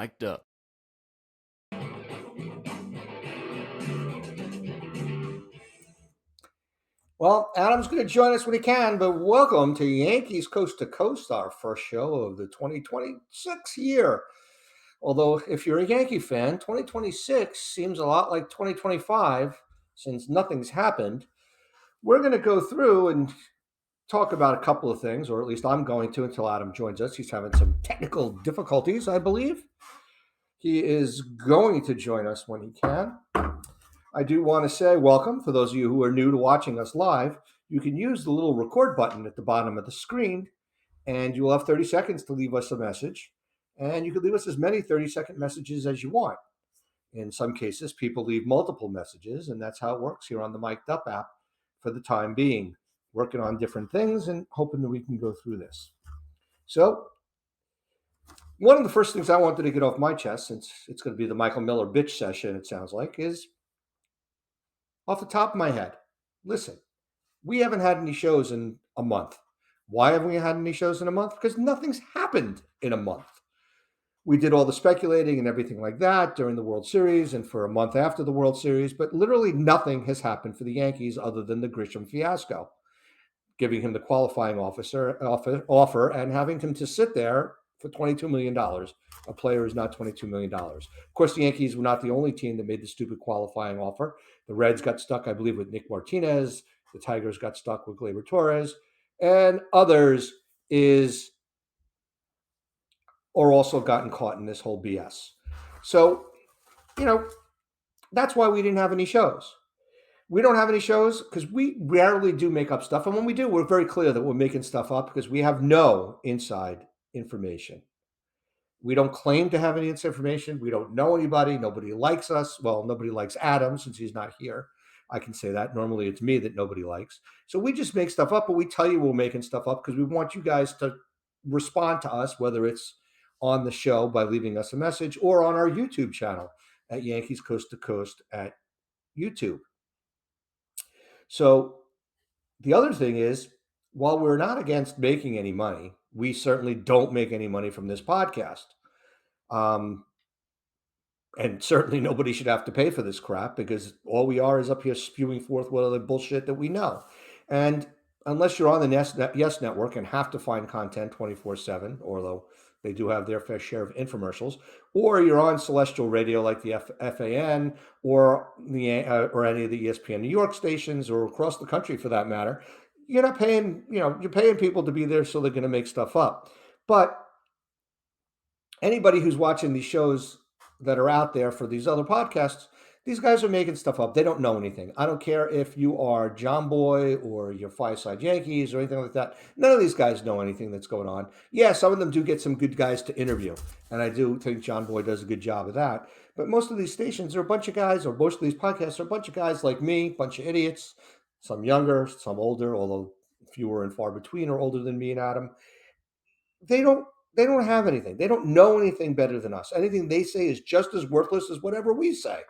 Mic'd up. Well, Adam's going to join us when he can, but welcome to Yankees Coast to Coast, our first show of the 2026 year. Although, if you're a Yankee fan, 2026 seems a lot like 2025 since nothing's happened. We're going to go through and talk about a couple of things, or at least I'm going to until Adam joins us. He's having some technical difficulties, I believe. He is going to join us when he can. I do want to say welcome for those of you who are new to watching us live. You can use the little record button at the bottom of the screen, and you will have 30 seconds to leave us a message. And you can leave us as many 30-second messages as you want. In some cases, people leave multiple messages, and that's how it works here on the Mic'd Up app for the time being. Working on different things and hoping that we can go through this. So, one of the first things I wanted to get off my chest, since it's going to be the Michael Miller bitch session, it sounds like, is off the top of my head. Listen, we haven't had any shows in a month. Why haven't we had any shows in a month? Because nothing's happened in a month. We did all the speculating and everything like that during the World Series and for a month after the World Series, but literally nothing has happened for the Yankees other than the Grisham fiasco, giving him the qualifying offer and having him to sit there for $22 million. A player is not $22 million. Of course, the Yankees were not the only team that made the stupid qualifying offer. The Reds got stuck, I believe, with Nick Martinez. The Tigers got stuck with Gleyber Torres. And others are also gotten caught in this whole BS. So, that's why we didn't have any shows. We don't have any shows because we rarely do make up stuff. And when we do, we're very clear that we're making stuff up because we have no inside information. We don't claim to have any inside information. We don't know anybody. Nobody likes us. Well, nobody likes Adam since he's not here. I can say that. Normally it's me that nobody likes. So we just make stuff up, but we tell you we're making stuff up because we want you guys to respond to us, whether it's on the show by leaving us a message or on our YouTube channel at Yankees Coast to Coast at YouTube. So the other thing is, while we're not against making any money, we certainly don't make any money from this podcast. And certainly nobody should have to pay for this crap because all we are is up here spewing forth what other bullshit that we know. And unless you're on the Yes Network and have to find content 24/7, although they do have their fair share of infomercials, or you're on Celestial Radio like the FAN or any of the ESPN New York stations or across the country for that matter, you're not paying, you're paying people to be there so they're going to make stuff up. But anybody who's watching these shows that are out there for these other podcasts, these guys are making stuff up. They don't know anything. I don't care if you are John Boy or your Fireside Yankees or anything like that. None of these guys know anything that's going on. Yeah, some of them do get some good guys to interview, and I do think John Boy does a good job of that. But most of these stations are a bunch of guys, or most of these podcasts are a bunch of guys like me, a bunch of idiots, some younger, some older, although fewer and far between are older than me and Adam. They don't have anything. They don't know anything better than us. Anything they say is just as worthless as whatever we say.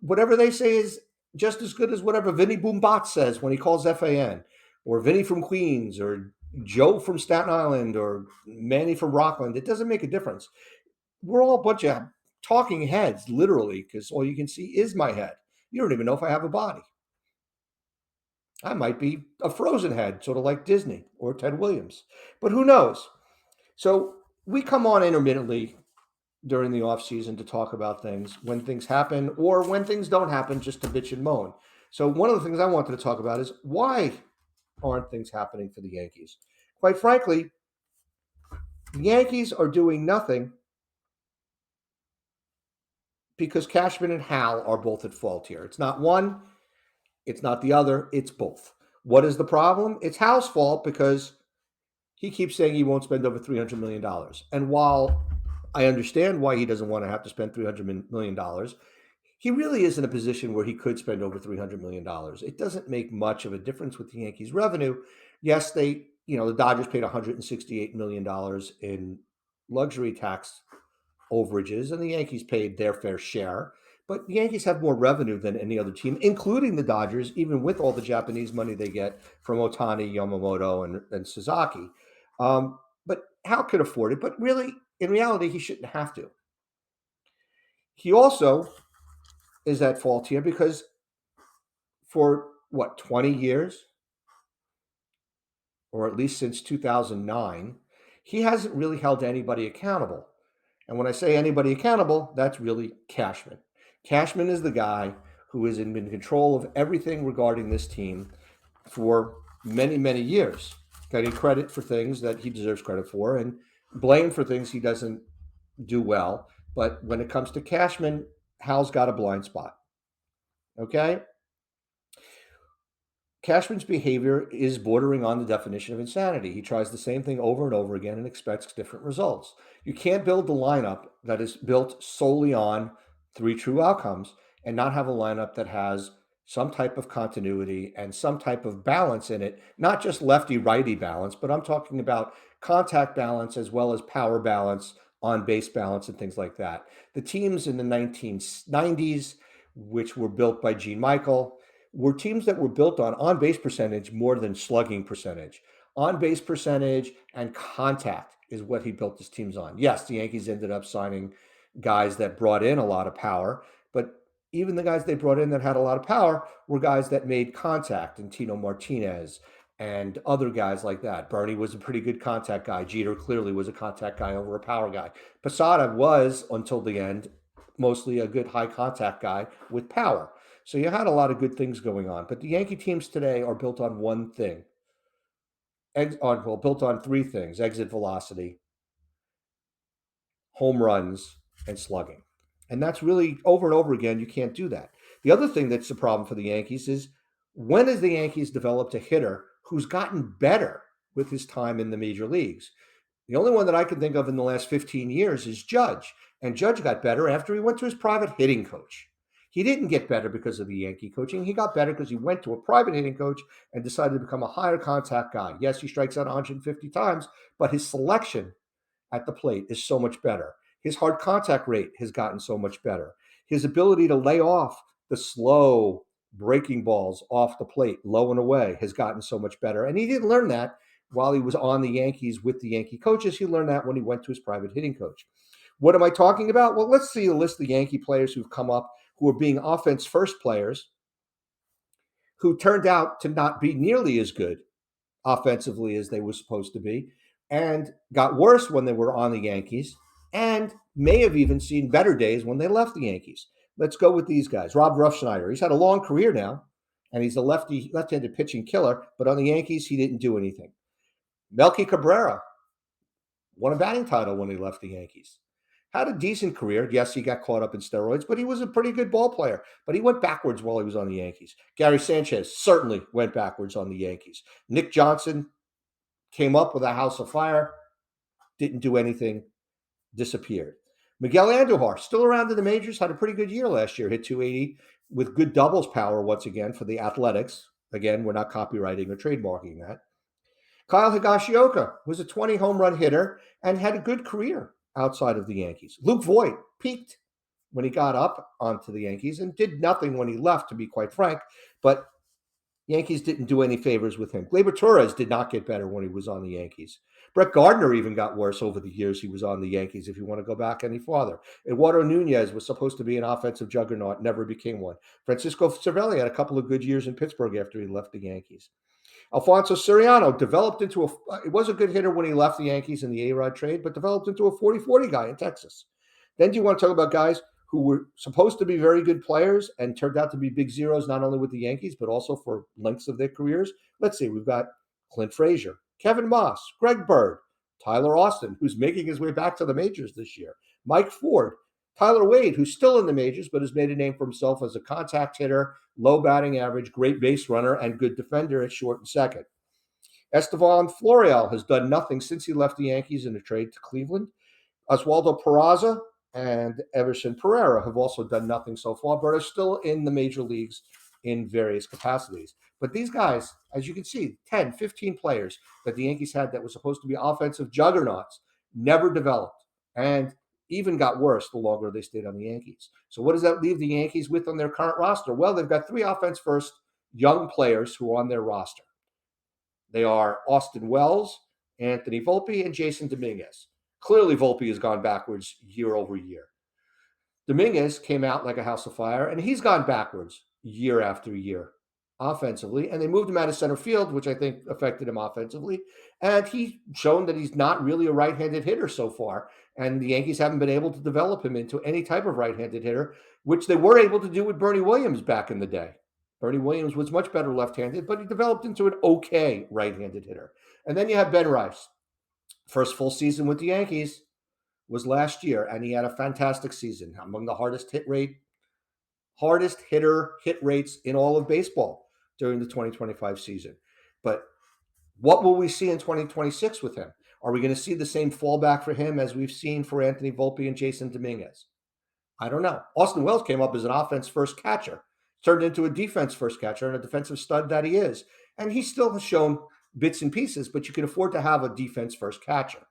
Whatever they say is just as good as whatever Vinny Boombat says when he calls FAN, or Vinny from Queens, or Joe from Staten Island, or Manny from Rockland. It doesn't make a difference. We're all a bunch of talking heads, literally, because all you can see is my head. You don't even know if I have a body. I might be a frozen head, sort of like Disney or Ted Williams, but who knows? So we come on intermittently during the off season to talk about things when things happen or when things don't happen, just to bitch and moan. So one of the things I wanted to talk about is why aren't things happening for the Yankees? Quite frankly, the Yankees are doing nothing because Cashman and Hal are both at fault here. It's not one, it's not the other, it's both. What is the problem? It's Hal's fault because he keeps saying he won't spend over $300 million. And while I understand why he doesn't want to have to spend $300 million, he really is in a position where he could spend over $300 million. It doesn't make much of a difference with the Yankees' revenue. Yes, the Dodgers paid $168 million in luxury tax overages, and the Yankees paid their fair share. But the Yankees have more revenue than any other team, including the Dodgers, even with all the Japanese money they get from Ohtani, Yamamoto, and Sasaki. But Hal could afford it. But really, in reality, he shouldn't have to. He also is at fault here because for what, 20 years, or at least since 2009, he hasn't really held anybody accountable. And when I say anybody accountable, that's really Cashman. Cashman is the guy who has been in control of everything regarding this team for many, many years, getting credit for things that he deserves credit for and blame for things he doesn't do well. But when it comes to Cashman, Hal's got a blind spot. Okay? Cashman's behavior is bordering on the definition of insanity. He tries the same thing over and over again and expects different results. You can't build the lineup that is built solely on three true outcomes and not have a lineup that has some type of continuity and some type of balance in it, not just lefty righty balance, but I'm talking about contact balance as well as power balance, on base balance, and things like that. The teams in the 1990s, which were built by Gene Michael, were teams that were built on base percentage more than slugging percentage. On base percentage and contact is what he built his teams on. Yes, the Yankees ended up signing guys that brought in a lot of power, but even the guys they brought in that had a lot of power were guys that made contact, and Tino Martinez and other guys like that. Bernie was a pretty good contact guy. Jeter clearly was a contact guy over a power guy. Posada was, until the end, mostly a good high contact guy with power. So you had a lot of good things going on. But the Yankee teams today are built on one thing. Built on three things: exit velocity, home runs, and slugging. And that's really over and over again. You can't do that. The other thing that's a problem for the Yankees is, when has the Yankees developed a hitter who's gotten better with his time in the major leagues? The only one that I can think of in the last 15 years is Judge. And Judge got better after he went to his private hitting coach. He didn't get better because of the Yankee coaching. He got better because he went to a private hitting coach and decided to become a higher contact guy. Yes, he strikes out 150 times, but his selection at the plate is so much better. His hard contact rate has gotten so much better. His ability to lay off the slow breaking balls off the plate, low and away, has gotten so much better. And he didn't learn that while he was on the Yankees with the Yankee coaches. He learned that when he went to his private hitting coach. What am I talking about? Well, let's see a list of Yankee players who've come up who are being offense first players who turned out to not be nearly as good offensively as they were supposed to be, and got worse when they were on the Yankees, and may have even seen better days when they left the Yankees. Let's go with these guys. Rob Ruffschneider. He's had a long career now, and he's a left-handed pitching killer, but on the Yankees, he didn't do anything. Melky Cabrera won a batting title when he left the Yankees. Had a decent career. Yes, he got caught up in steroids, but he was a pretty good ball player. But he went backwards while he was on the Yankees. Gary Sanchez certainly went backwards on the Yankees. Nick Johnson came up with a house of fire, didn't do anything, disappeared. Miguel Andujar, still around in the majors, had a pretty good year last year, hit 280 with good doubles power once again for the Athletics. Again, we're not copywriting or trademarking that. Kyle Higashioka was a 20 home run hitter and had a good career outside of the Yankees. Luke Voigt peaked when he got up onto the Yankees and did nothing when he left, to be quite frank, but Yankees didn't do any favors with him. Gleyber Torres did not get better when he was on the Yankees. Brett Gardner even got worse over the years he was on the Yankees, if you want to go back any farther. Eduardo Nunez was supposed to be an offensive juggernaut, never became one. Francisco Cervelli had a couple of good years in Pittsburgh after he left the Yankees. Alfonso Soriano developed into he was a good hitter when he left the Yankees in the A-Rod trade, but developed into a 40-40 guy in Texas. Then do you want to talk about guys who were supposed to be very good players and turned out to be big zeros, not only with the Yankees, but also for lengths of their careers? Let's see. We've got Clint Frazier, Kevin Moss, Greg Bird, Tyler Austin, who's making his way back to the majors this year, Mike Ford, Tyler Wade, who's still in the majors, but has made a name for himself as a contact hitter, low batting average, great base runner, and good defender at short and second. Estevan Florial has done nothing since he left the Yankees in a trade to Cleveland. Oswaldo Peraza and Everson Pereira have also done nothing so far, but are still in the major leagues in various capacities. But these guys, as you can see, 10, 15 players that the Yankees had that were supposed to be offensive juggernauts, never developed and even got worse the longer they stayed on the Yankees. So what does that leave the Yankees with on their current roster? Well, they've got three offense-first young players who are on their roster. They are Austin Wells, Anthony Volpe, and Jason Dominguez. Clearly, Volpe has gone backwards year over year. Dominguez came out like a house of fire, and he's gone backwards year after year offensively. And they moved him out of center field, which I think affected him offensively. And he's shown that he's not really a right-handed hitter so far. And the Yankees haven't been able to develop him into any type of right-handed hitter, which they were able to do with Bernie Williams back in the day. Bernie Williams was much better left-handed, but he developed into an okay right-handed hitter. And then you have Ben Rice. First full season with the Yankees was last year, and he had a fantastic season, among the hardest hitter hit rates in all of baseball during the 2025 season. But what will we see in 2026 with him? Are we going to see the same fallback for him as we've seen for Anthony Volpe and Jason Dominguez? I don't know. Austin Wells came up as an offense first catcher, turned into a defense first catcher and a defensive stud that he is. And he still has shown bits and pieces, but you can afford to have a defense first catcher.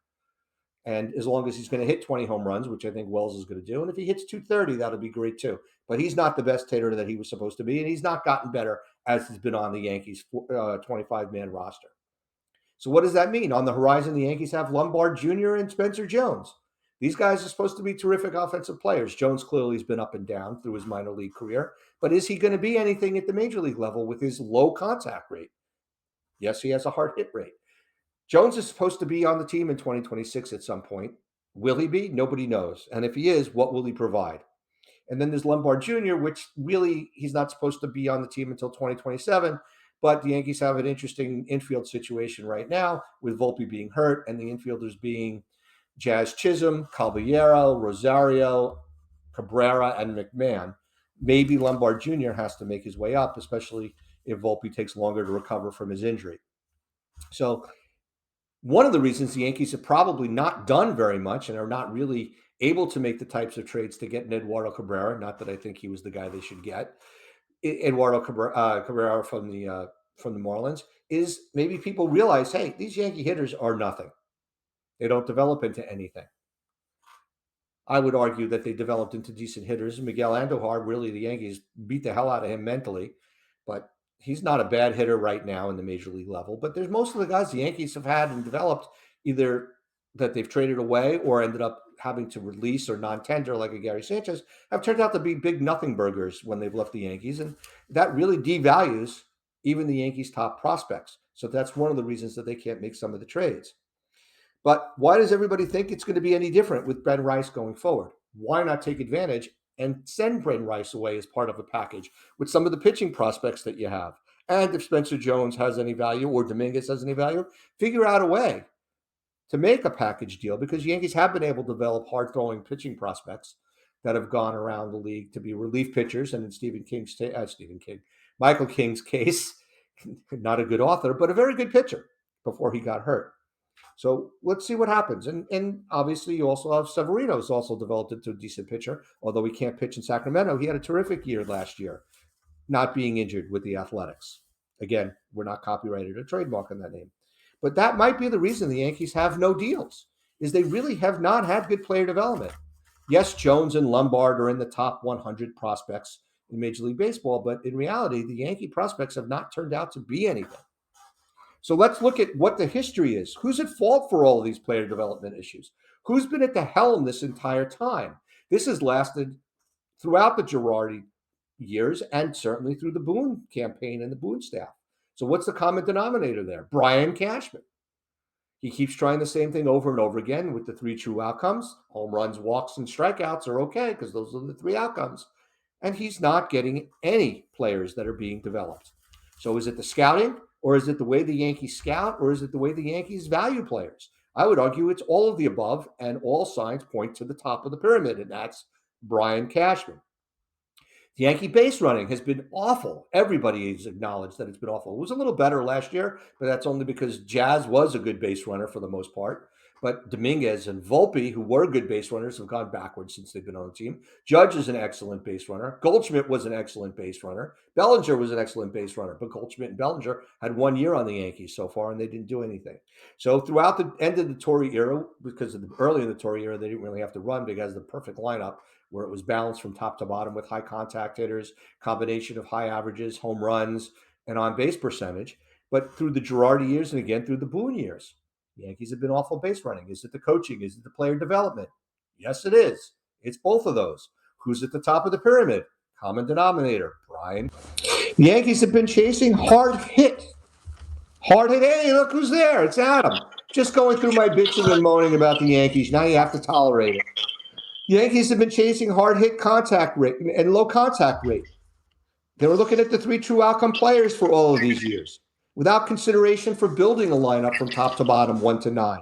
And as long as he's going to hit 20 home runs, which I think Wells is going to do, and if he hits 230, that'll be great too. But he's not the best hitter that he was supposed to be, and he's not gotten better as he's been on the Yankees 25-man roster. So what does that mean? On the horizon, the Yankees have Lombard Jr. and Spencer Jones. These guys are supposed to be terrific offensive players. Jones clearly has been up and down through his minor league career, but is he going to be anything at the major league level with his low contact rate? Yes, he has a hard hit rate. Jones is supposed to be on the team in 2026 at some point. Will he be? Nobody knows. And if he is, what will he provide? And then there's Lombard Jr., which really he's not supposed to be on the team until 2027. But the Yankees have an interesting infield situation right now with Volpe being hurt and the infielders being Jazz Chisholm, Caballero, Rosario, Cabrera, and McMahon. Maybe Lombard Jr. has to make his way up, especially if Volpe takes longer to recover from his injury. So one of the reasons the Yankees have probably not done very much and are not really able to make the types of trades to get an Eduardo Cabrera, not that I think he was the guy they should get, Eduardo Cabrera from the Marlins, is maybe people realize, hey, these Yankee hitters are nothing. They don't develop into anything. I would argue that they developed into decent hitters. Miguel Andujar, really, the Yankees beat the hell out of him mentally, but he's not a bad hitter right now in the major league level. But there's most of the guys the Yankees have had and developed either that they've traded away or ended up having to release or non-tender, like a Gary Sanchez, have turned out to be big nothing burgers when they've left the Yankees. And that really devalues even the Yankees' top prospects. So that's one of the reasons that they can't make some of the trades. But why does everybody think it's going to be any different with Ben Rice going forward? Why not take advantage and send Ben Rice away as part of a package with some of the pitching prospects that you have? And if Spencer Jones has any value or Dominguez has any value, figure out a way to make a package deal, because Yankees have been able to develop hard-throwing pitching prospects that have gone around the league to be relief pitchers. And in Michael King's case, not a good author, but a very good pitcher before he got hurt. So let's see what happens. And obviously you also have Severino's also developed into a decent pitcher, although he can't pitch in Sacramento. He had a terrific year last year, not being injured with the Athletics. Again, we're not copyrighted or trademarking that name. But that might be the reason the Yankees have no deals, is they really have not had good player development. Yes, Jones and Lombard are in the top 100 prospects in Major League Baseball, but in reality, the Yankee prospects have not turned out to be anything. So let's look at what the history is. Who's at fault for all of these player development issues? Who's been at the helm this entire time? This has lasted throughout the Girardi years and certainly through the Boone campaign and the Boone staff. So what's the common denominator there? Brian Cashman. He keeps trying the same thing over and over again with the three true outcomes. Home runs, walks, and strikeouts are okay because those are the three outcomes. And he's not getting any players that are being developed. So is it the scouting? Or is it the way the Yankees scout, or is it the way the Yankees value players? I would argue it's all of the above, and all signs point to the top of the pyramid, and that's Brian Cashman. The Yankee base running has been awful. Everybody has acknowledged that it's been awful. It was a little better last year, but that's only because Jazz was a good base runner for the most part. But Dominguez and Volpe, who were good base runners, have gone backwards since they've been on the team. Judge is an excellent base runner. Goldschmidt was an excellent base runner. Bellinger was an excellent base runner. But Goldschmidt and Bellinger had 1 year on the Yankees so far, and they didn't do anything. So throughout the end of the Torre era, because of the early in the Torre era, they didn't really have to run because the perfect lineup where it was balanced from top to bottom with high contact hitters, combination of high averages, home runs, and on base percentage. But through the Girardi years and again through the Boone years, The Yankees have been awful base running. Is it the coaching? Is it the player development? Yes, it is. It's both of those. Who's at the top of the pyramid? Common denominator, Brian. The Yankees have been chasing hard hit. Hard hit. Hey, look who's there. It's Adam. Just going through my bitching and moaning about the Yankees. Now you have to tolerate it. The Yankees have been chasing hard hit contact rate and low contact rate. They were looking at the three true outcome players for all of these years without consideration for building a lineup from top to bottom, 1 to 9.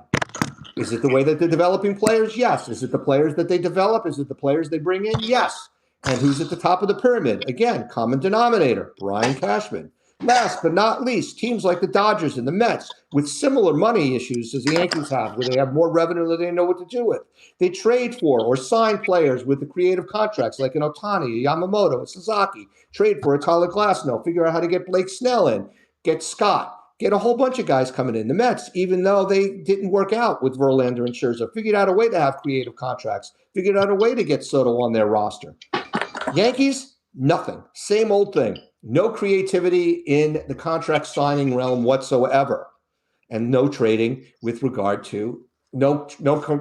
Is it the way that they're developing players? Yes. Is it the players that they develop? Is it the players they bring in? Yes. And who's at the top of the pyramid? Again, common denominator, Brian Cashman. Last but not least, teams like the Dodgers and the Mets with similar money issues as the Yankees have, where they have more revenue than they know what to do with. They trade for or sign players with the creative contracts like an Ohtani, a Yamamoto, a Sasaki. Trade for a Tyler Glasnow. Figure out how to get Blake Snell in. Get Scott. Get a whole bunch of guys coming in. The Mets, even though they didn't work out with Verlander and Scherzer, figured out a way to have creative contracts, figured out a way to get Soto on their roster. Yankees, nothing. Same old thing. No creativity in the contract signing realm whatsoever. And no trading with regard to, no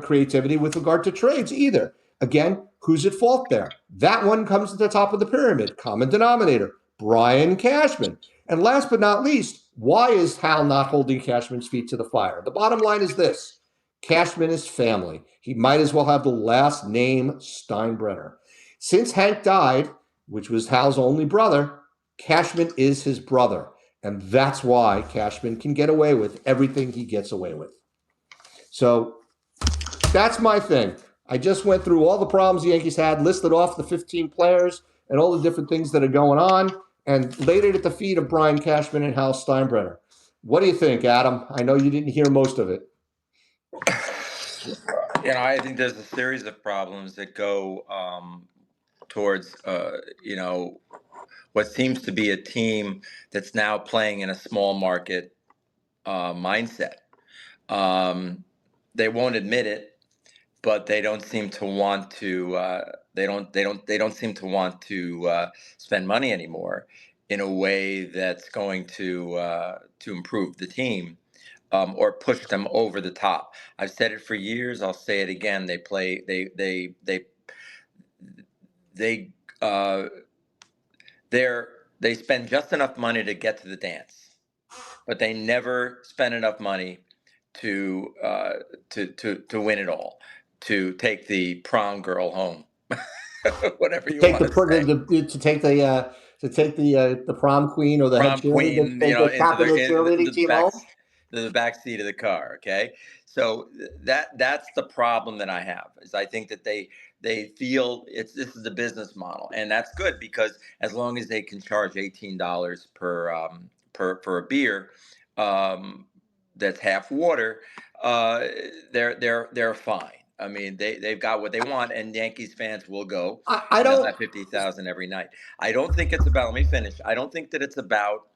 creativity with regard to trades either. Again, who's at fault there? That one comes at the top of the pyramid. Common denominator, Brian Cashman. And last but not least, why is Hal not holding Cashman's feet to the fire? The bottom line is this. Cashman is family. He might as well have the last name Steinbrenner. Since Hank died, which was Hal's only brother, Cashman is his brother. And that's why Cashman can get away with everything he gets away with. So that's my thing. I just went through all the problems the Yankees had, listed off the 15 players and all the different things that are going on, and laid it at the feet of Brian Cashman and Hal Steinbrenner. What do you think, Adam? I know you didn't hear most of it. I think there's a series of problems that go towards, what seems to be a team that's now playing in a small market mindset. They won't admit it, but they don't seem to want to. They don't seem to want to spend money anymore in a way that's going to improve the team. Or push them over the top. I've said it for years. I'll say it again. They spend just enough money to get to the dance, but they never spend enough money to win it all, to take the prom girl home, whatever you want to say. To take the prom queen or the head Prom cheerleader, queen, the captain of the into cheerleading team home. the back seat of the car. Okay, so that's the problem that I have. Is I think that they feel this is a business model, and that's good because as long as they can charge $18 per a beer, that's half water, they're fine. I mean, they've got what they want, and Yankees fans will go. I They'll don't. have 50,000 every night. I don't think it's about. Let me finish. I don't think that it's about.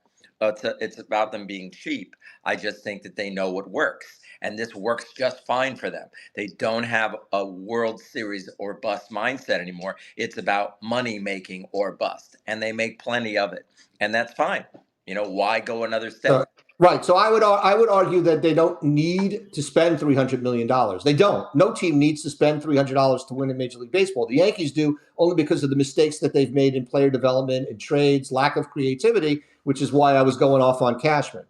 It's about them being cheap. I just think that they know what works, and this works just fine for them. They don't have a World Series or bust mindset anymore. It's about money making or bust, and they make plenty of it, and that's fine. Why go another step? Right. So I would argue that they don't need to spend $300 million. They don't. No team needs to spend $300 to win in Major League Baseball. The Yankees do only because of the mistakes that they've made in player development and trades, lack of creativity, which is why I was going off on Cashman.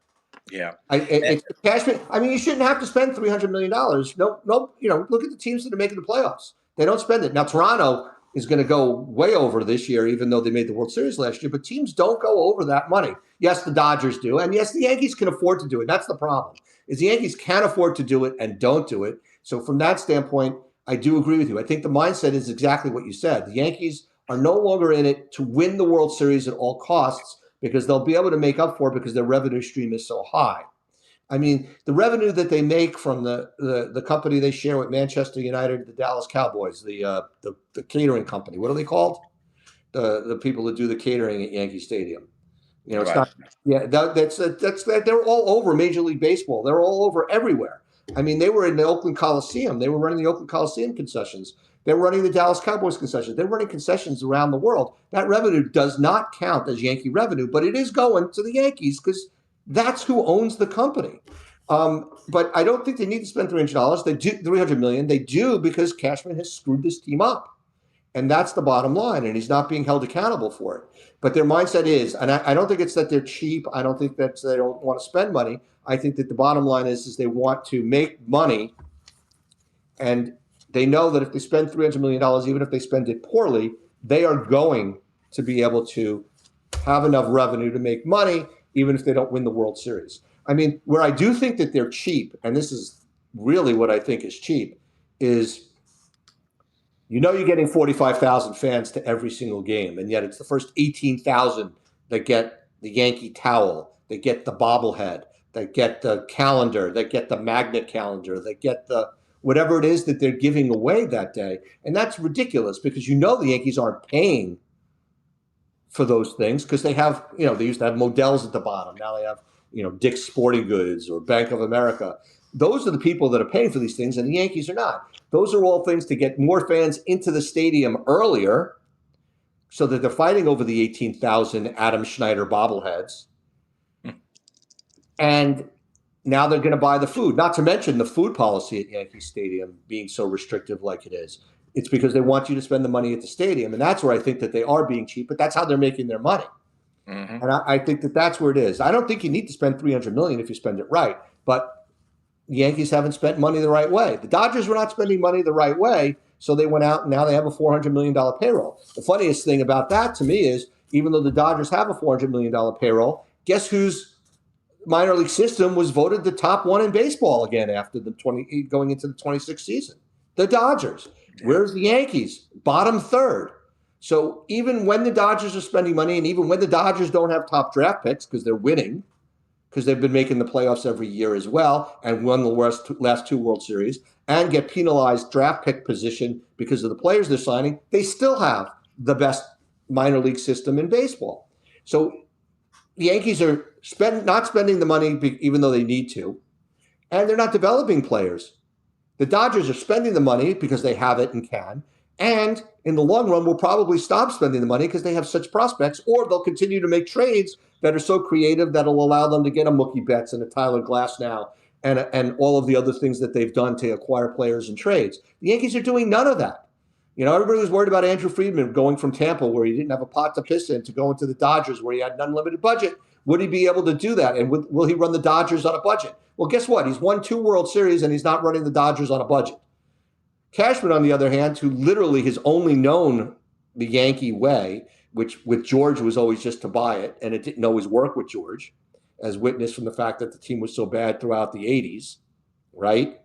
Yeah. It's Cashman. I mean, you shouldn't have to spend $300 million. No. Look at the teams that are making the playoffs. They don't spend it. Now, Toronto is going to go way over this year, even though they made the World Series last year. But teams don't go over that money. Yes, the Dodgers do. And yes, the Yankees can afford to do it. That's the problem, is the Yankees can afford to do it and don't do it. So from that standpoint, I do agree with you. I think the mindset is exactly what you said. The Yankees are no longer in it to win the World Series at all costs because they'll be able to make up for it because their revenue stream is so high. I mean, the revenue that they make from the company they share with Manchester United, the Dallas Cowboys, the catering company. What are they called? The people that do the catering at Yankee Stadium. It's Right. not. Yeah, that's they're all over Major League Baseball. They're all over everywhere. I mean, they were in the Oakland Coliseum. They were running the Oakland Coliseum concessions. They're running the Dallas Cowboys concessions. They're running concessions around the world. That revenue does not count as Yankee revenue, but it is going to the Yankees because that's who owns the company. But I don't think they need to spend $300. They do $300 million. They do because Cashman has screwed this team up. And that's the bottom line, and he's not being held accountable for it. But their mindset is, and I don't think it's that they're cheap. I don't think that they don't want to spend money. I think that the bottom line is they want to make money, and they know that if they spend $300 million, even if they spend it poorly, they are going to be able to have enough revenue to make money, even if they don't win the World Series. I mean, where I do think that they're cheap, and this is really what I think is cheap, is you're getting 45,000 fans to every single game, and yet it's the first 18,000 that get the Yankee towel, that get the bobblehead, that get the calendar, that get the magnet calendar, that get the whatever it is that they're giving away that day. And that's ridiculous because the Yankees aren't paying for those things because they have, they used to have Modell's at the bottom. Now they have, Dick's Sporting Goods or Bank of America. Those are the people that are paying for these things, and the Yankees are not. Those are all things to get more fans into the stadium earlier so that they're fighting over the 18,000 Adam Schneider bobbleheads. And now they're going to buy the food, not to mention the food policy at Yankee Stadium being so restrictive like it is. It's because they want you to spend the money at the stadium. And that's where I think that they are being cheap, but that's how they're making their money. Mm-hmm. And I think that that's where it is. I don't think you need to spend $300 million if you spend it right, but the Yankees haven't spent money the right way. The Dodgers were not spending money the right way, so they went out and now they have a $400 million payroll. The funniest thing about that to me is even though the Dodgers have a $400 million payroll, guess whose minor league system was voted the top one in baseball again after going into the 26th season? The Dodgers. Where's the Yankees? Bottom third. So even when the Dodgers are spending money and even when the Dodgers don't have top draft picks because they're winning, because they've been making the playoffs every year as well and won the last two World Series and get penalized draft pick position because of the players they're signing, they still have the best minor league system in baseball. So the Yankees are not spending the money even though they need to, and they're not developing players. The Dodgers are spending the money because they have it and can, and in the long run will probably stop spending the money because they have such prospects, or they'll continue to make trades that are so creative that'll allow them to get a Mookie Betts and a Tyler Glasnow and all of the other things that they've done to acquire players and trades. The Yankees are doing none of that. Everybody was worried about Andrew Friedman going from Tampa, where he didn't have a pot to piss in, to going to the Dodgers, where he had an unlimited budget. Would he be able to do that? And will he run the Dodgers on a budget? Well, guess what? He's won 2 World Series, and he's not running the Dodgers on a budget. Cashman, on the other hand, who literally has only known the Yankee way, which with George was always just to buy it, and it didn't always work with George, as witnessed from the fact that the team was so bad throughout the 80s, right?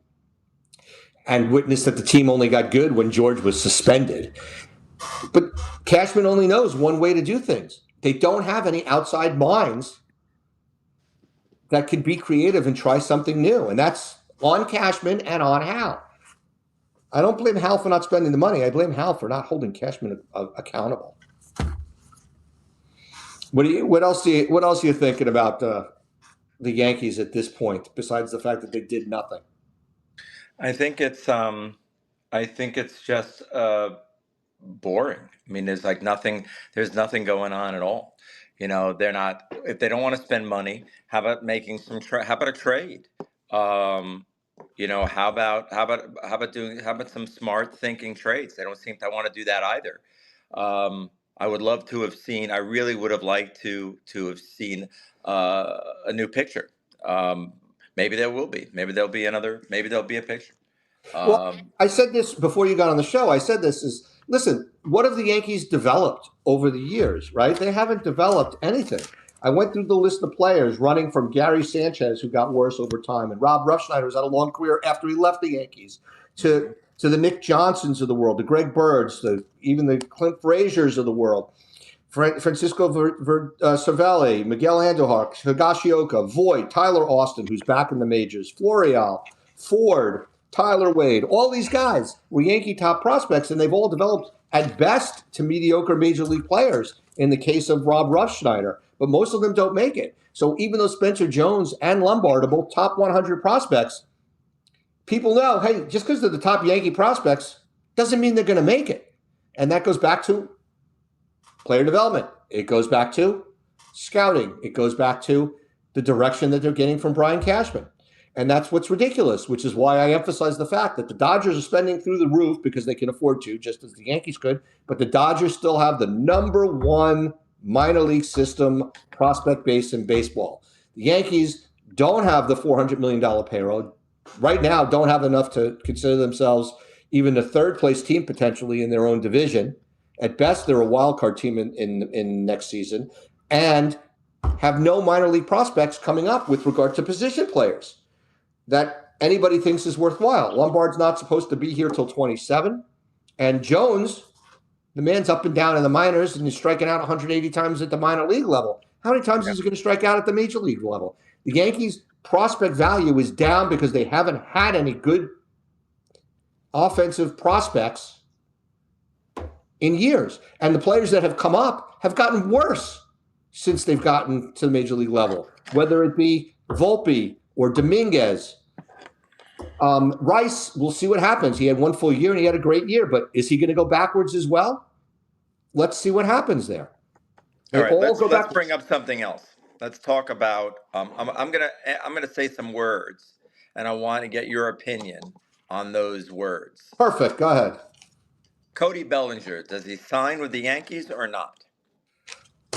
And witnessed that the team only got good when George was suspended. But Cashman only knows one way to do things. They don't have any outside minds that could be creative and try something new. And that's on Cashman and on Hal. I don't blame Hal for not spending the money. I blame Hal for not holding Cashman accountable. What else are you thinking about the Yankees at this point, besides the fact that they did nothing? I think it's just boring. I mean, there's nothing going on at all. They're not, if they don't want to spend money, how about making how about a trade? How about some smart thinking trades? They don't seem to want to do that either. I would love to have seen. I really would have liked to have seen a new pitcher. Maybe there will be. Maybe there'll be another. Maybe there'll be a pitcher. Well, I said this before you got on the show. I said this is, listen, what have the Yankees developed over the years, right? They haven't developed anything. I went through the list of players running from Gary Sanchez, who got worse over time, and Rob Ruffschneider, who's had a long career after he left the Yankees, to the Nick Johnsons of the world, the Greg Birds, even the Clint Fraziers of the world, Francisco Cervelli, Miguel Andujar, Higashioka, Voit, Tyler Austin, who's back in the majors, Florial, Ford, Tyler Wade, all these guys were Yankee top prospects, and they've all developed at best to mediocre major league players in the case of Rob Ruffschneider, but most of them don't make it. So even though Spencer Jones and Lombard are both top 100 prospects, people know, hey, just because they're the top Yankee prospects doesn't mean they're going to make it. And that goes back to player development. It goes back to scouting. It goes back to the direction that they're getting from Brian Cashman. And that's what's ridiculous, which is why I emphasize the fact that the Dodgers are spending through the roof because they can afford to, just as the Yankees could. But the Dodgers still have the number one minor league system prospect base in baseball. The Yankees don't have the $400 million payroll. Right now, don't have enough to consider themselves even the third place team potentially in their own division. At best, they're a wild card team in next season, and have no minor league prospects coming up with regard to position players that anybody thinks is worthwhile. Lombard's not supposed to be here till 27. And Jones, the man's up and down in the minors and he's striking out 180 times at the minor league level. How many times is he going to strike out at the major league level? The Yankees' prospect value is down because they haven't had any good offensive prospects in years. And the players that have come up have gotten worse since they've gotten to the major league level, whether it be Volpe or Dominguez. Rice, we'll see what happens. He had one full year and he had a great year, but is he going to go backwards as well? Let's see what happens there. All right, let's bring up something else. Let's talk about. I'm gonna say some words, and I want to get your opinion on those words. Perfect. Go ahead. Cody Bellinger, does he sign with the Yankees or not?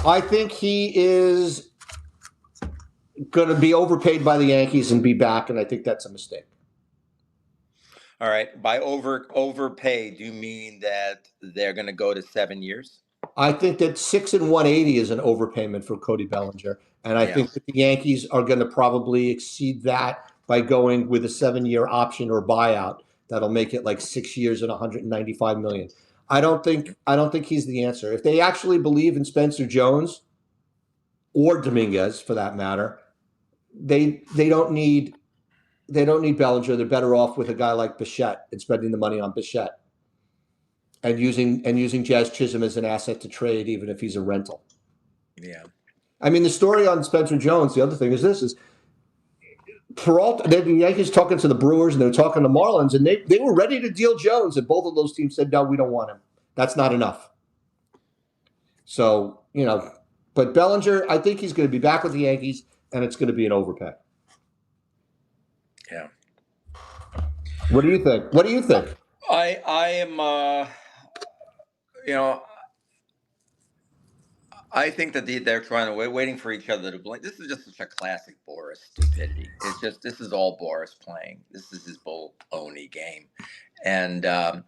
I think he is going to be overpaid by the Yankees and be back, and I think that's a mistake. All right. By overpay, do you mean that they're going to go to 7 years? I think that 6 and 180 is an overpayment for Cody Bellinger, and I think that the Yankees are going to probably exceed that by going with a 7-year option or buyout. That'll make it like 6 years and 195 million. I don't think he's the answer. If they actually believe in Spencer Jones or Dominguez, for that matter, they don't need Bellinger. They're better off with a guy like Bichette and spending the money on Bichette and using Jazz Chisholm as an asset to trade, even if he's a rental. Yeah. I mean, the story on Spencer Jones, the other thing is Peralta, the Yankees talking to the Brewers and they're talking to Marlins, and they were ready to deal Jones, and both of those teams said, no, we don't want him. That's not enough. So, but Bellinger, I think he's going to be back with the Yankees, and it's going to be an overpay. Yeah. What do you think? I am, I think that they're trying to waiting for each other to blink. This is just such a classic Boris stupidity. This is all Boris playing. This is his baloney game, and I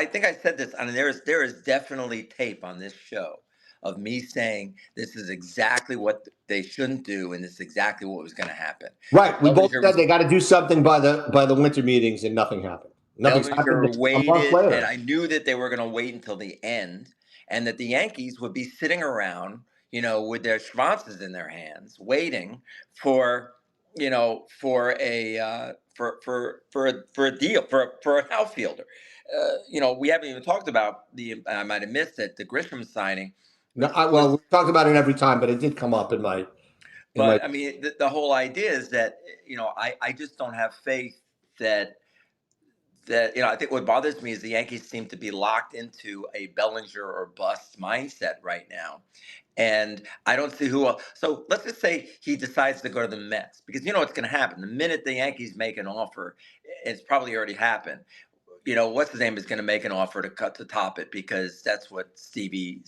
think I said this. I mean, there is definitely tape on this show of me saying this is exactly what they shouldn't do, and this is exactly what was going to happen. Right. We both said they got to do something by the winter meetings, and nothing happened. Nothing's happened. Waited, and I knew that they were going to wait until the end, and that the Yankees would be sitting around, with their schwanzes in their hands, waiting for a deal for an outfielder. We haven't even talked about I might have missed it, the Grisham signing. No, we talked about it every time, but it did come up in my. I mean, the whole idea is that I just don't have faith that I think what bothers me is the Yankees seem to be locked into a Bellinger or bust mindset right now. And I don't see who else. So let's just say he decides to go to the Mets, because what's going to happen. The minute the Yankees make an offer, it's probably already happened. What's his name is going to make an offer to top it, because that's what Stevie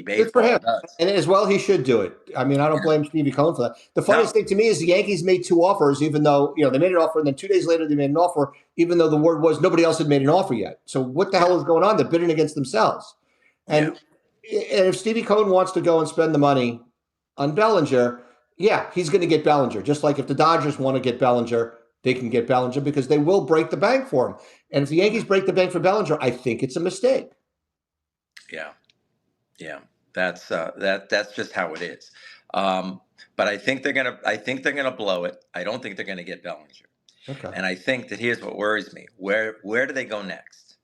Baseball does. And as well, he should do it. I mean, I don't blame Stevie Cohen for that. The funniest thing to me is the Yankees made 2 offers, even though they made an offer, and then 2 days later they made an offer, even though the word was nobody else had made an offer yet. So what the hell is going on? They're bidding against themselves. And if Stevie Cohen wants to go and spend the money on Bellinger, he's going to get Bellinger. Just like if the Dodgers want to get Bellinger, they can get Bellinger, because they will break the bank for him. And if the Yankees break the bank for Bellinger, I think it's a mistake. Yeah, that's just how it is. But I think they're gonna blow it. I don't think they're gonna get Bellinger. Okay. And I think that here's what worries me: where do they go next?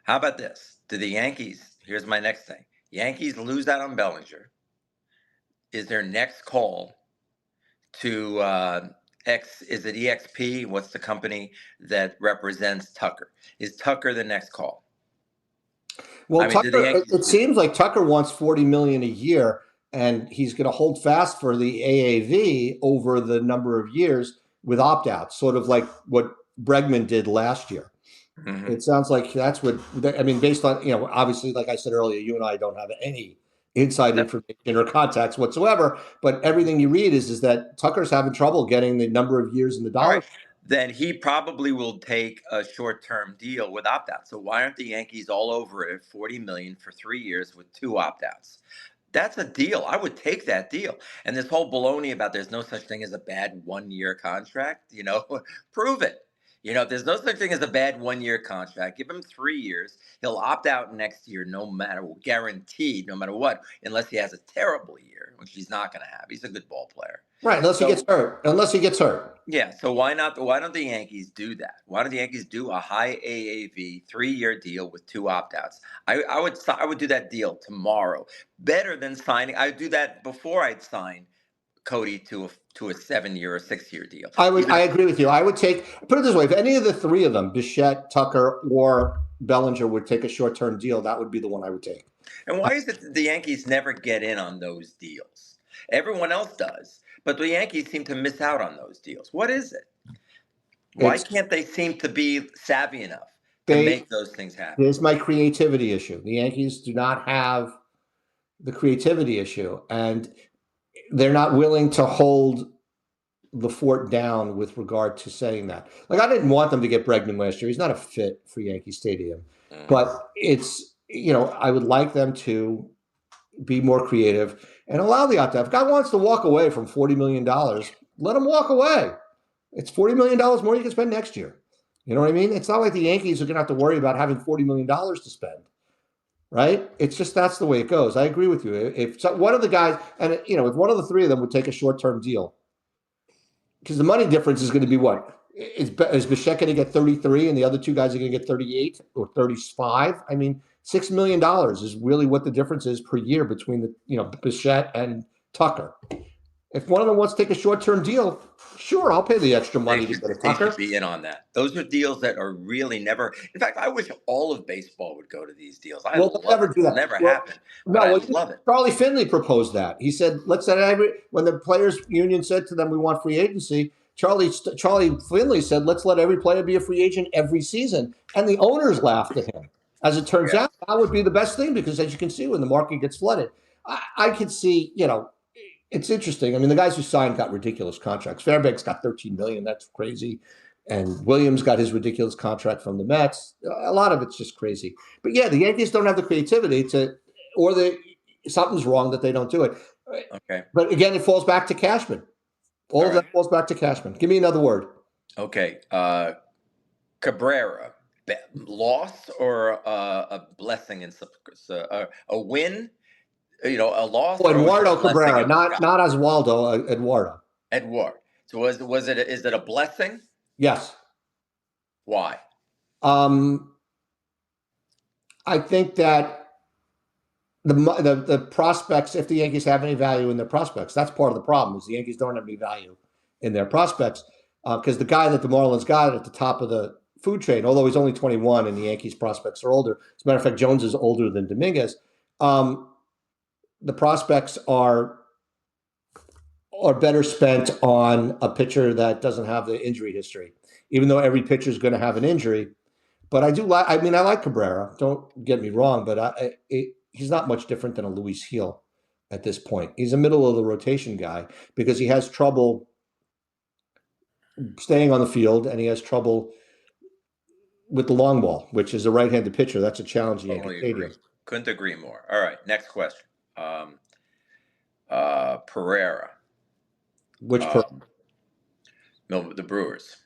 How about this? Do the Yankees? Here's my next thing: Yankees lose out on Bellinger. Is their next call to is it EXP? What's the company that represents Tucker? Is Tucker the next call? Well, it seems like Tucker wants $40 million a year, and he's going to hold fast for the AAV over the number of years, with opt-outs, sort of like what Bregman did last year. Hmm. It sounds like that's what I mean, based on, obviously, like I said earlier, you and I don't have any inside No. information or contacts whatsoever. But everything you read is that Tucker's having trouble getting the number of years in the All right. dollar. Then he probably will take a short-term deal with opt-out. So why aren't the Yankees all over it at 40 million for 3 years with two opt-outs? That's a deal. I would take that deal. And this whole baloney about there's no such thing as a bad 1 year contract, prove it. There's no such thing as a bad 1 year contract. Give him 3 years. He'll opt out next year, no matter, guaranteed, no matter what, unless he has a terrible year, which he's not going to have. He's a good ball player. Right, unless he gets So hurt. Unless he gets hurt. yeah, so why not? Why don't the Yankees do that? Why don't the Yankees do a high AAV 3 year deal with two opt outs? I would do that deal tomorrow. Better than signing. I'd do that before I'd sign Cody to a 7 year or 6 year deal. I Even agree with you. I would put it this way: if any of the three of them, Bichette, Tucker, or Bellinger, would take a short-term deal, that would be the one I would take. and why is it that the Yankees never get in on those deals? Everyone else does, but the Yankees seem to miss out on those deals. What is it? Why It's can't they seem to be savvy enough to they. make those things happen? Here's my creativity issue. The Yankees do not have the creativity issue, and they're not willing to hold the fort down with regard to saying that. Like, I didn't want them to get Bregman last year. He's not a fit for Yankee Stadium, Mhm. but I would like them to be more creative and allow the opt out. If guy wants to walk away from $40 million, let him walk away. It's $40 million more you can spend next year. You know what I mean? It's not like the Yankees are going to have to worry about having $40 million to spend, right? It's just that's the way it goes. I agree with you. If one of the guys, and if one of the three of them would take a short term deal, because the money difference is going to be what? Is Bichette going to get 33 and the other two guys are going to get 38 or 35? I mean, $6 million is really what the difference is per year between Bichette and Tucker. If one of them wants to take a short term deal, sure, I'll pay the extra They money to should get a they should Tucker. be in on that. Those are deals that are really never. In fact, I wish all of baseball would go to these deals. I Well, they'll love never it. do It'll that. never Well, happen, but no, I well, love it. Charlie Finley proposed that. He said, "Let's let when the players' union said to them, we want free agency." Charlie Finley said, "Let's let every player be a free agent every season," and the owners laughed at him. As it turns Yeah. out, that would be the best thing because, as you can see, when the market gets flooded, I could see. It's interesting. I mean, the guys who signed got ridiculous contracts. Fairbanks got 13 million. That's crazy. And Williams got his ridiculous contract from the Mets. A lot of it's just crazy. But yeah, the Yankees don't have the creativity or something's wrong that they don't do it. Okay. But again, it falls back to Cashman. All All of right. that falls back to Cashman. Give me another word. Okay. Cabrera, loss or a blessing in a win? A loss Oh, or was it a Eduardo blessing Cabrera, in not disguise? Oswaldo, Eduardo. Edward. So was it? Is it a blessing? Yes. Why? Um, I think that the prospects, if the Yankees have any value in their prospects, that's part of the problem. Is the Yankees don't have any value in their prospects because the guy that the Marlins got at the top of the food chain, although he's only 21 and the Yankees prospects are older. As a matter of fact, Jones is older than Dominguez. Um, the prospects are better spent on a pitcher that doesn't have the injury history, even though every pitcher is going to have an injury. But I do like. I mean, I like Cabrera. Don't get me wrong, but he's not much different than a Luis Heel at this point. He's a middle of the rotation guy because he has trouble staying on the field and he has trouble with the long ball, which is a right-handed pitcher. That's a challenge at Yankee Totally agree. Stadium. Couldn't agree more. All right. Next question. Um, Pereira. Which Um, no, the Brewers.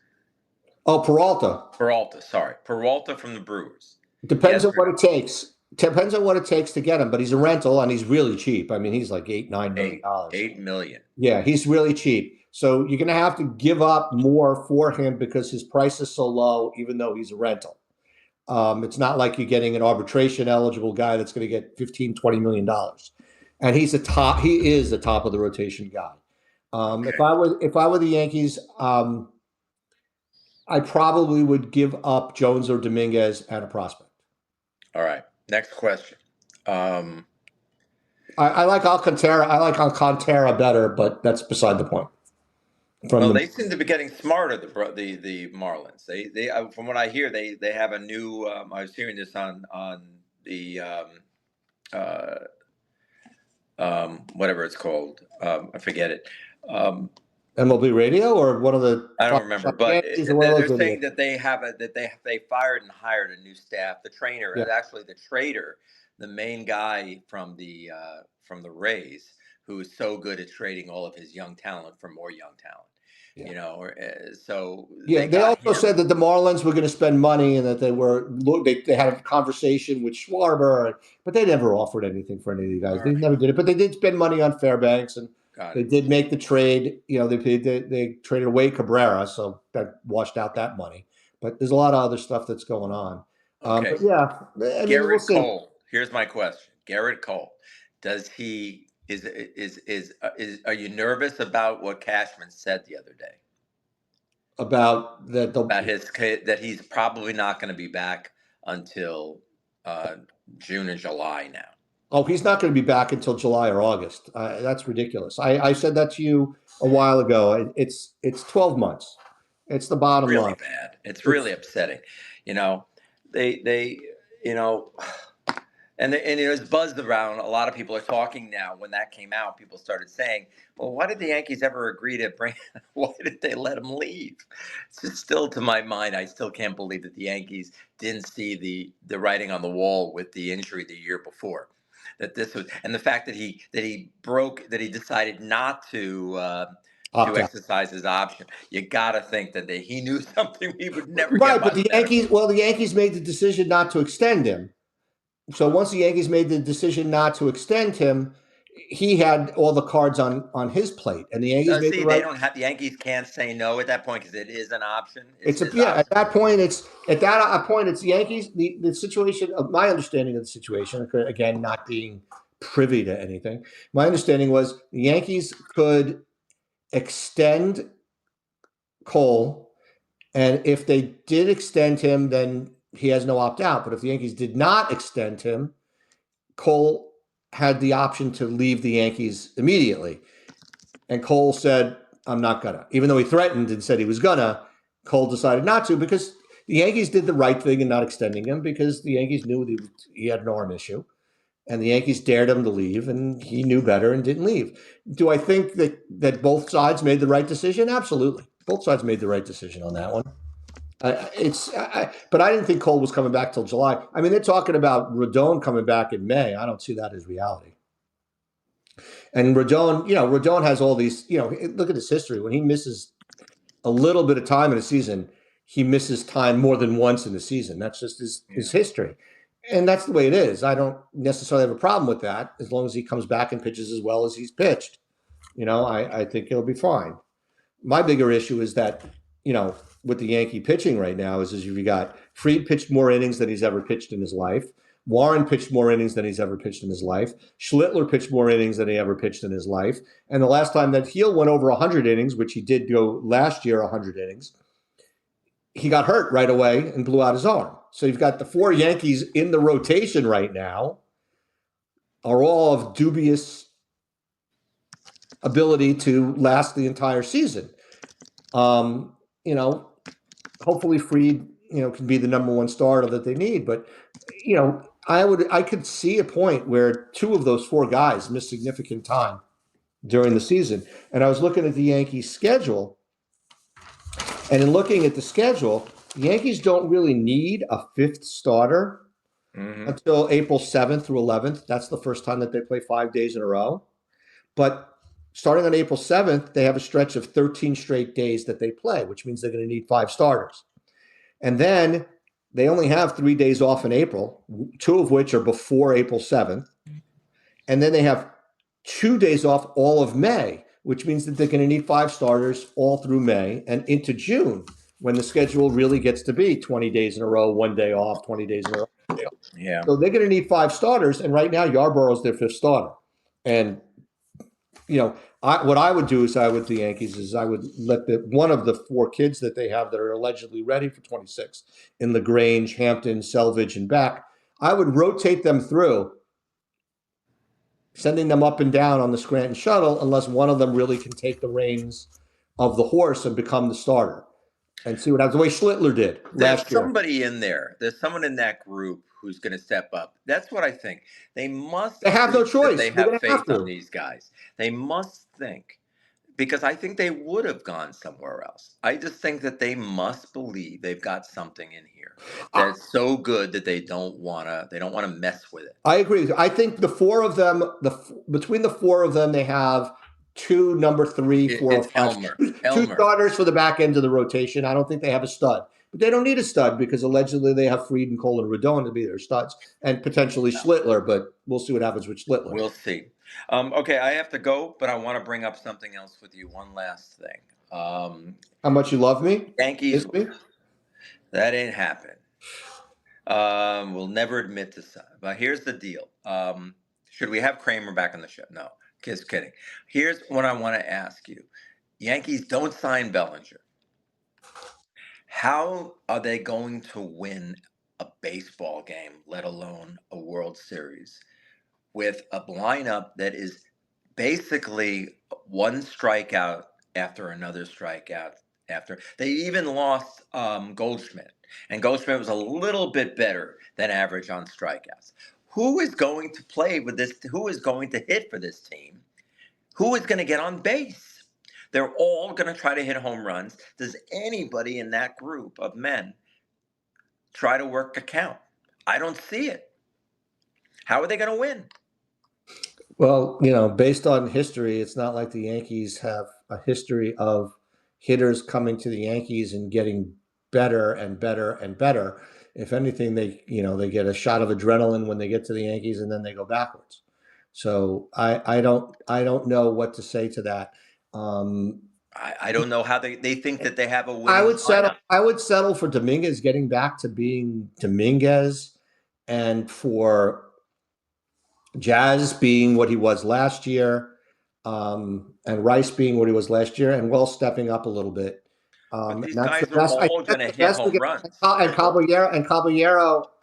Peralta. Peralta. Sorry, Peralta from the Brewers. Depends on what Yesterday, it takes. Depends on what it takes to get him, but he's a rental and he's really cheap. I mean, he's like $8-9 million. eight million. Yeah, he's really cheap. So you're going to have to give up more for him because his price is so low, even though he's a rental. It's not like you're getting an arbitration eligible guy that's going to get 15-20 million dollars. And he is the top of the rotation guy. If Okay. I were the Yankees, I probably would give up Jones or Dominguez and a prospect. All right. Next question. Um, I like Alcantara. I like Alcantara better, but that's beside the point. from Well, the they seem to be getting smarter. The Marlins. They from what I hear, they have a new. I was hearing this on the uh, whatever it's called. I forget it. Um, MLB radio or one of the I don't talk remember, shop but Yankees or one of they're those saying idiots. that they have a that they fired and hired a new staff. The trainer, Yeah, actually the trader, the main guy from the Rays, who is so good at trading all of his young talent for more young talent. yeah. So Yeah, they they got also him. said that the Marlins were going to spend money and that they had a conversation with Schwarber, but they never offered anything for any of the guys. All They right, never did it, but they did spend money on Fairbanks and got they it. did make the trade. You know, they traded away Cabrera, so that washed out that money. But there's a lot of other stuff that's going on. Okay, But yeah, I mean, we'll Garrett see Cole. Here's my question: Garrett Cole, does he is are you nervous about what Cashman said the other day? about that. About that he's probably not going to be back until uh, June and July now. Oh, he's not going to be back until July or August. That's ridiculous. I said that to you a while ago. It's 12 months. It's the It's bottom really line. bad. It's really It's upsetting. You know, they you know, and it was buzzed around. A lot of people are talking now. When that came out, people started saying, "Well, why did the Yankees ever agree to bring? Why did they let him leave?" It's just still to my mind. I still can't believe that the Yankees didn't see the writing on the wall with the injury the year before. That this was, and the fact that he decided not to opt out. exercise his option. You got to think that he knew something he would never get Right, but much the better. Yankees. Well, the Yankees made the decision not to extend him. So once the Yankees made the decision not to extend him, he had all the cards on his plate, and the Yankees made the See, they right. don't have the Yankees can't say no at that point because it is an option. It's It's a his yeah. At option. that point, it's the Yankees. The situation of my understanding of the situation, again, not being privy to anything. My understanding was the Yankees could extend Cole, and if they did extend him, then he has no opt out. But if the Yankees did not extend him, Cole had the option to leave the Yankees immediately. And Cole said, I'm not gonna. Even though he threatened and said he was gonna, Cole decided not to because the Yankees did the right thing in not extending him because the Yankees knew he had an arm issue. And the Yankees dared him to leave, and he knew better and didn't leave. Do I think that both sides made the right decision? Absolutely, both sides made the right decision on that one. But I didn't think Cole was coming back till July. I mean, they're talking about Rodon coming back in May. I don't see that as reality. And Rodon, Rodon has all these. Look at his history. When he misses a little bit of time in a season, he misses time more than once in the season. That's just his Yeah. history. And that's the way it is. I don't necessarily have a problem with that as long as he comes back and pitches as well as he's pitched. I think he'll be fine. My bigger issue is that, with the Yankee pitching right now is you got Fried pitched more innings than he's ever pitched in his life. Warren pitched more innings than he's ever pitched in his life. Schlittler pitched more innings than he ever pitched in his life. And the last time that Heel went over 100 innings, which he did go last year 100 innings, he got hurt right away and blew out his arm. So you've got the four Yankees in the rotation right now are all of dubious ability to last the entire season. Um, you know, Hopefully Fried, can be the number one starter that they need. But, I could see a point where two of those four guys miss significant time during the season. And I was looking at the Yankees schedule, and in looking at the schedule, the Yankees don't really need a fifth starter Mm-hmm. until April 7th through 11th. That's the first time that they play 5 days in a row. But starting on April 7th, they have a stretch of 13 straight days that they play, which means they're going to need five starters. And then they only have 3 days off in April, two of which are before April 7th. And then they have 2 days off all of May, which means that they're going to need five starters all through May and into June when the schedule really gets to be 20 days in a row, 1 day off, 20 days in a row. Yeah. So they're going to need five starters. And right now, Yarborough's their fifth starter. And what I would do is the Yankees is I would let one of the four kids that they have that are allegedly ready for 26 in LaGrange, Hampton, Selvage, and Beck. I would rotate them through, sending them up and down on the Scranton shuttle, unless one of them really can take the reins of the horse and become the starter and see what happens. The way Schlittler did There's last year. somebody in there. There's someone in that group who's going to step up. That's what I think. They must They have no think that choice. they They're have going to have faith on to. these guys. They must think, because I think they would have gone somewhere else. I just think that they must believe they've got something in here I, that's so good that they don't want to mess with it. I agree. I think the four of them, between the four of them, they have two number three, four, or It's five, Elmer. two Elmer. starters for the back end of the rotation. I don't think they have a stud, but they don't need a stud because allegedly they have Fried and Cole and Rodon to be their studs, and potentially No, Schlittler. But we'll see what happens with Schlittler. we'll see. Okay, I have to go, but I want to bring up something else with you. One last thing. How much you love me? Yankees. Miss me? That ain't happening. We'll never admit to that. But here's the deal. Should we have Kramer back on the show? No, just kidding. Here's what I want to ask you. Yankees don't sign Bellinger. How are they going to win a baseball game, let alone a World Series, with a lineup that is basically one strikeout after another strikeout after they even lost Goldschmidt, and Goldschmidt was a little bit better than average on strikeouts. Who is going to play with this? Who is going to hit for this team? Who is going to get on base? They're all going to try to hit home runs. Does anybody in that group of men try to work a count? I don't see it. How are they going to win? Well, based on history, it's not like the Yankees have a history of hitters coming to the Yankees and getting better and better and better. If anything, they get a shot of adrenaline when they get to the Yankees and then they go backwards. So I don't know what to say to that. Um, I don't know how they think that they have a I winning would settle. lineup. I would settle for Dominguez getting back to being Dominguez, and for Jazz being what he was last year, and Rice being what he was last year, and Wells stepping up a little bit. But And these that's the guys are best. I all think going that's to the hit best we home get. runs.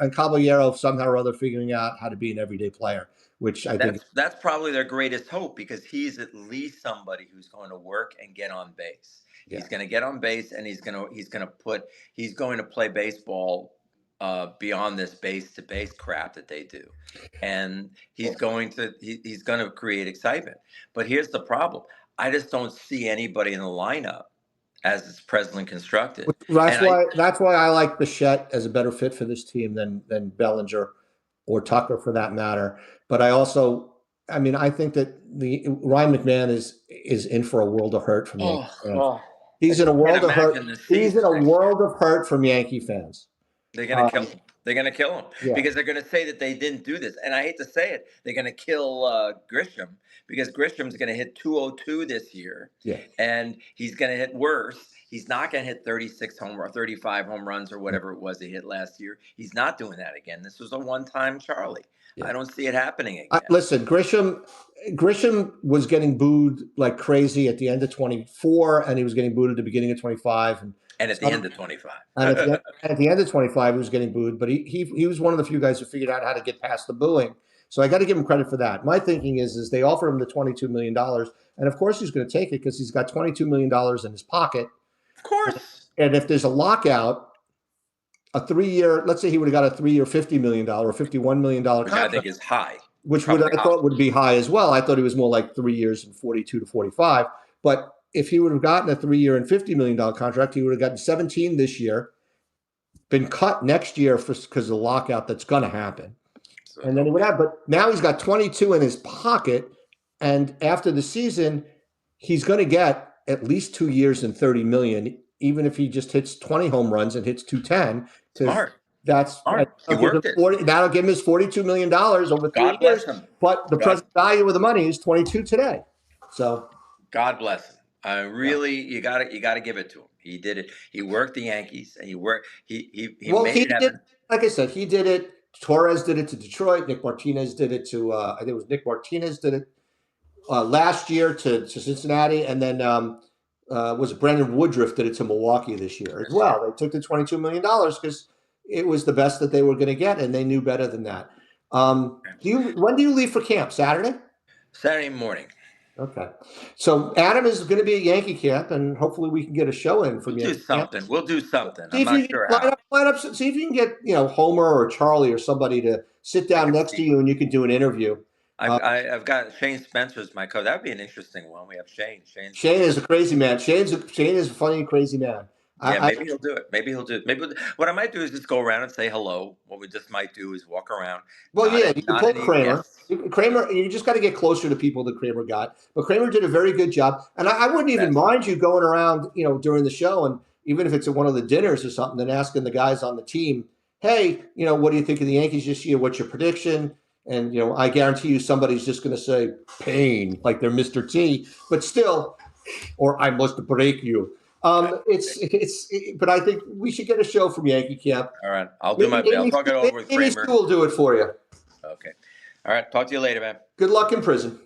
And Caballero somehow or other figuring out how to be an everyday player, which I think. That's probably their greatest hope, because he's at least somebody who's going to work and get on base. Yeah. He's going to get on base, and he's going to play baseball beyond this base to base crap that they do, and he's going to create excitement. But here's the problem: I just don't see anybody in the lineup as it's presently constructed, That's and I why I like Bichette as a better fit for this team than Bellinger or Tucker for that matter. But I think that the Ryan McMahon is in for a world of hurt from Yankee oh, fans. oh I He's in a just can't world of hurt. imagine the He's in season a next year. world of hurt from Yankee fans. They're going to kill Um, him. They're going to kill him yeah, because they're going to say that they didn't do this. And I hate to say it, they're going to kill Grisham, because Grisham's going to hit 202 this year, yeah, and he's going to hit worse. He's not going to hit 36 or 35 home runs or whatever it was he hit last year. He's not doing that again. This was a one-time Charlie. yeah. I don't see it happening again. Listen, Grisham was getting booed like crazy at the end of 24, and he was getting booed at the beginning of 25, and And at the some end of 25. And at the end of 25, he was getting booed, but he was one of the few guys who figured out how to get past the booing. So I got to give him credit for that. My thinking is they offer him the $22 million, and of course he's going to take it because he's got $22 million in his pocket. Of course. And if there's a lockout, a 3 year, let's say he would have got a 3 year $50 million or $51 million Which I think contract, is high. which Probably I high. thought would be high as well. I thought he was more like 3 years and 42 to 45. But if he would have gotten a 3 year and $50 million contract, he would have gotten 17 this year, been cut next year because of the lockout that's going to happen. So, And then he would have, but now he's got 22 in his pocket. And after the season, he's going to get at least 2 years and 30 million, even if he just hits 20 home runs and hits 210, because smart. Smart. He worked it. that'll give him his $42 million over God 3 years. bless him. But the God present value of the money is 22 today. So God bless him. yeah. Really, you gotta give it to him. He did it. He worked the Yankees, and he worked. He Well, made he it did, happen. like I said, he did it. Torres did it to Detroit. Nick Martinez did it to, I think it was Nick Martinez did it last year to Cincinnati. And then was Brandon Woodruff did it to Milwaukee this year as This year, well. They took the $22 million because it was the best that they were going to get, and they knew better than that. When do you leave for camp? Saturday? Saturday morning. Okay. So Adam is going to be at Yankee camp, and hopefully we can get a show in We'll from do Yankee camp. something. We'll do something. See I'm if you not can sure how. line up. See if you can get Homer or Charlie or somebody to sit I down could next to see. you, and you can do an interview. Uh, I've got Shane Spencer's my coach. That'd be an interesting one. We have Shane. Shane's Shane is a crazy man. Shane is a funny, crazy man. yeah. I Maybe he'll do it. Maybe he'll do it. Maybe what I might do is just go around and say hello. What we just might do is walk around, Well, yeah, you can not pull any Kramer. guests. Kramer, you just got to get closer to people that Kramer got. But Kramer did a very good job, and I wouldn't even Yes. mind you going around, during the show, and even if it's at one of the dinners or something, and asking the guys on the team, "Hey, what do you think of the Yankees this year? What's your prediction?" And I guarantee you, somebody's just going to say "pain," like they're Mr. T, but still, or "I must break you." But I think we should get a show from Yankee Camp. All right. I'll do Maybe my best. I'll Amy, talk it over with Amy Sue Kramer. will do it for you. Okay. All right. Talk to you later, man. Good luck in prison.